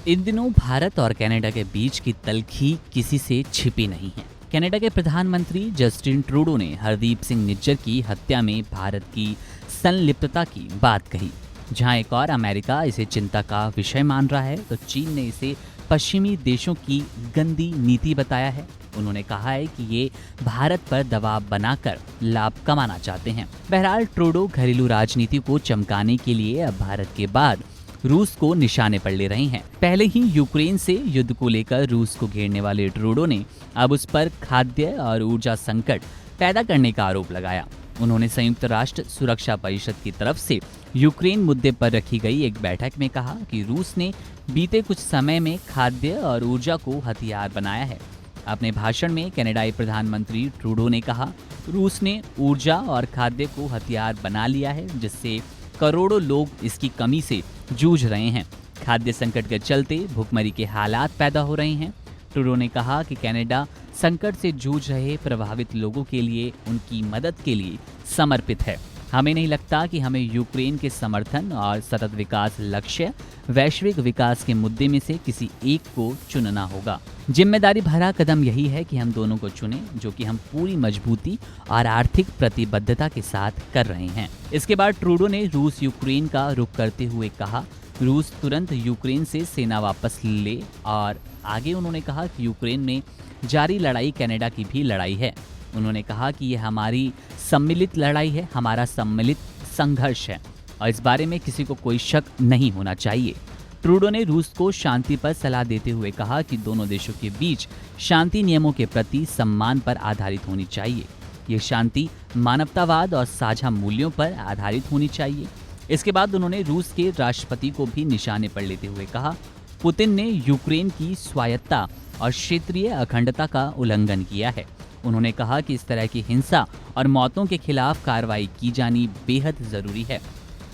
इन दिनों भारत और कनाडा के बीच की तल्खी किसी से छिपी नहीं है। कनाडा के प्रधानमंत्री जस्टिन ट्रूडो ने हरदीप सिंह निज्जर की हत्या में भारत की संलिप्तता की बात कही। जहां एक और अमेरिका इसे चिंता का विषय मान रहा है, तो चीन ने इसे पश्चिमी देशों की गंदी नीति बताया है। उन्होंने कहा है कि ये भारत पर दबाव बनाकर लाभ कमाना चाहते हैं। बहरहाल ट्रूडो घरेलू राजनीति को चमकाने के लिए अब भारत के बाद रूस को निशाने पर ले रहे हैं। पहले ही यूक्रेन से युद्ध को लेकर रूस को घेरने वाले ट्रूडो ने अब उस पर खाद्य और ऊर्जा संकट पैदा करने का आरोप लगाया। उन्होंने संयुक्त राष्ट्र सुरक्षा परिषद की तरफ से यूक्रेन मुद्दे पर रखी गई एक बैठक में कहा कि रूस ने बीते कुछ समय में खाद्य और ऊर्जा को हथियार बनाया है। अपने भाषण में कनाडाई प्रधानमंत्री ट्रूडो ने कहा, रूस ने ऊर्जा और खाद्य को हथियार बना लिया है, जिससे करोड़ों लोग इसकी कमी से जूझ रहे हैं। खाद्य संकट के चलते भुखमरी के हालात पैदा हो रहे हैं। ट्रूडो ने कहा कि कनाडा संकट से जूझ रहे प्रभावित लोगों के लिए उनकी मदद के लिए समर्पित है। हमें नहीं लगता कि हमें यूक्रेन के समर्थन और सतत विकास लक्ष्य वैश्विक विकास के मुद्दे में से किसी एक को चुनना होगा। जिम्मेदारी भरा कदम यही है कि हम दोनों को चुनें, जो कि हम पूरी मजबूती और आर्थिक प्रतिबद्धता के साथ कर रहे हैं। इसके बाद ट्रूडो ने रूस यूक्रेन का रुख करते हुए कहा, रूस तुरंत यूक्रेन से सेना वापस ले। और आगे उन्होंने कहा कि यूक्रेन में जारी लड़ाई कनाडा की भी लड़ाई है। उन्होंने कहा कि यह हमारी सम्मिलित लड़ाई है, हमारा सम्मिलित संघर्ष है और इस बारे में किसी को कोई शक नहीं होना चाहिए। ट्रूडो ने रूस को शांति पर सलाह देते हुए कहा कि दोनों देशों के बीच शांति नियमों के प्रति सम्मान पर आधारित होनी चाहिए। ये शांति मानवतावाद और साझा मूल्यों पर आधारित होनी चाहिए। इसके बाद उन्होंने रूस के राष्ट्रपति को भी निशाने पर लेते हुए कहा, पुतिन ने यूक्रेन की स्वायत्तता और क्षेत्रीय अखंडता का उल्लंघन किया है। उन्होंने कहा कि इस तरह की हिंसा और मौतों के खिलाफ कार्रवाई की जानी बेहद जरूरी है।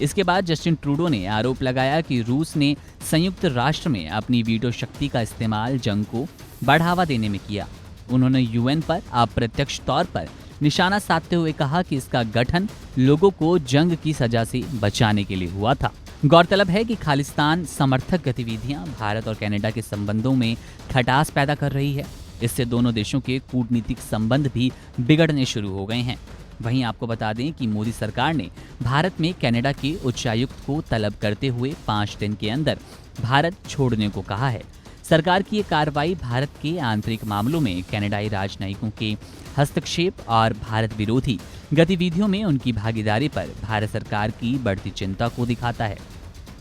इसके बाद जस्टिन ट्रूडो ने आरोप लगाया कि रूस ने संयुक्त राष्ट्र में अपनी वीटो शक्ति का इस्तेमाल जंग को बढ़ावा देने में किया। उन्होंने यूएन पर अप्रत्यक्ष तौर पर निशाना साधते हुए कहा कि इसका गठन लोगों को जंग की सजा से बचाने के लिए हुआ था। गौरतलब है कि खालिस्तान समर्थक गतिविधियां भारत और कनाडा के संबंधों में खटास पैदा कर रही है। इससे दोनों देशों के कूटनीतिक संबंध भी बिगड़ने शुरू हो गए हैं। वहीं आपको बता दें कि मोदी सरकार ने भारत में कनाडा के उच्चायुक्त को तलब करते हुए 5 दिन के अंदर भारत छोड़ने को कहा है। सरकार की ये कार्रवाई भारत के आंतरिक मामलों में कनाडाई राजनयिकों के हस्तक्षेप और भारत विरोधी गतिविधियों में उनकी भागीदारी पर भारत सरकार की बढ़ती चिंता को दिखाता है।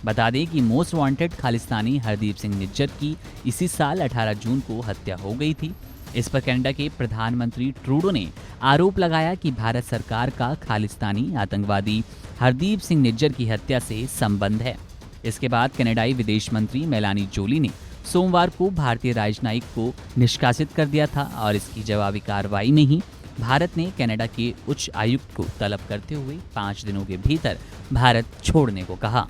बता दें कि मोस्ट वांटेड खालिस्तानी हरदीप सिंह निज्जर की इसी साल 18 जून को हत्या हो गई थी। इस पर कनाडा के प्रधानमंत्री ट्रूडो ने आरोप लगाया कि भारत सरकार का खालिस्तानी आतंकवादी हरदीप सिंह निज्जर की हत्या से संबंध है। इसके बाद कनाडाई विदेश मंत्री मेलानी जोली ने सोमवार को भारतीय राजनयिक को निष्कासित कर दिया था और इसकी जवाबी कार्रवाई में ही भारत ने कनाडा के उच्च आयुक्त को तलब करते हुए 5 दिनों के भीतर भारत छोड़ने को कहा।